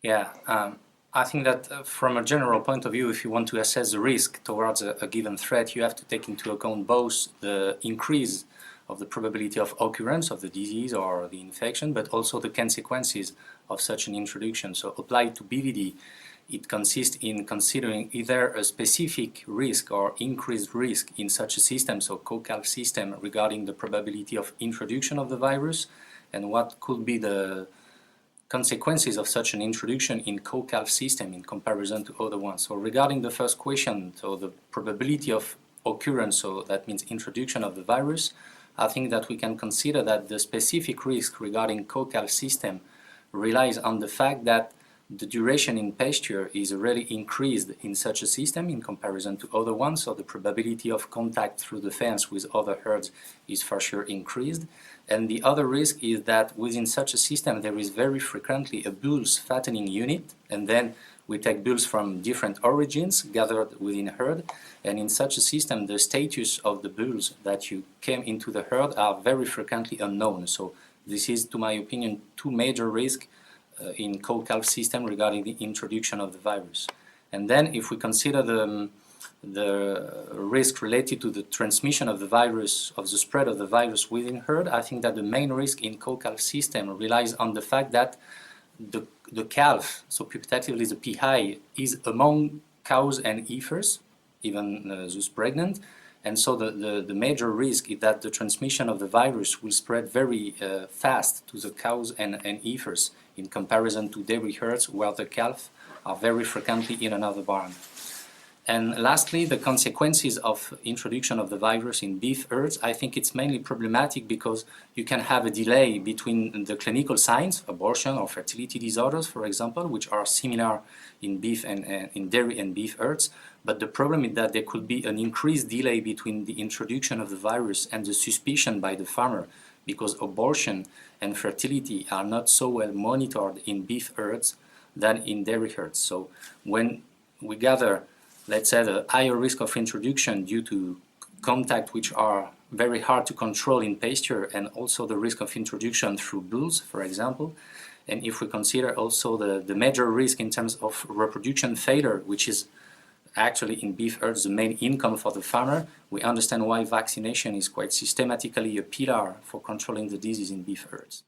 Yeah, I think that from a general point of view, if you want to assess the risk towards a given threat, you have to take into account both the increase of the probability of occurrence of the disease or the infection, but also the consequences of such an introduction. So applied to BVD, it consists in considering either a specific risk or increased risk in such a system, so co-calf system, regarding the probability of introduction of the virus and what could be the consequences of such an introduction in co-calf system in comparison to other ones. So regarding the first question, so the probability of occurrence, so that means introduction of the virus, I think that we can consider that the specific risk regarding co-calf system relies on the fact that the duration in pasture is really increased in such a system in comparison to other ones, so the probability of contact through the fence with other herds is for sure increased. And the other risk is that within such a system there is very frequently a bulls fattening unit, and then we take bulls from different origins gathered within a herd, and in such a system the status of the bulls that you came into the herd are very frequently unknown. So this is, to my opinion, two major risks in co-calf system regarding the introduction of the virus. And then if we consider the risk related to the transmission of the virus, of the spread of the virus within herd, I think that the main risk in co-calf system relies on the fact that the calf, so putatively the PI, is among cows and heifers, even those pregnant, and so the major risk is that the transmission of the virus will spread very fast to the cows and heifers in comparison to dairy herds where the calf are very frequently in another barn. And lastly, the consequences of introduction of the virus in beef herds, I think it's mainly problematic because you can have a delay between the clinical signs, abortion or fertility disorders, for example, which are similar in beef and in dairy and beef herds. But the problem is that there could be an increased delay between the introduction of the virus and the suspicion by the farmer, because abortion and fertility are not so well monitored in beef herds than in dairy herds. So when we gather, let's say, the higher risk of introduction due to contact which are very hard to control in pasture, and also the risk of introduction through bulls, for example, and if we consider also the major risk in terms of reproduction failure, which is actually in beef herds the main income for the farmer, we understand why vaccination is quite systematically a pillar for controlling the disease in beef herds.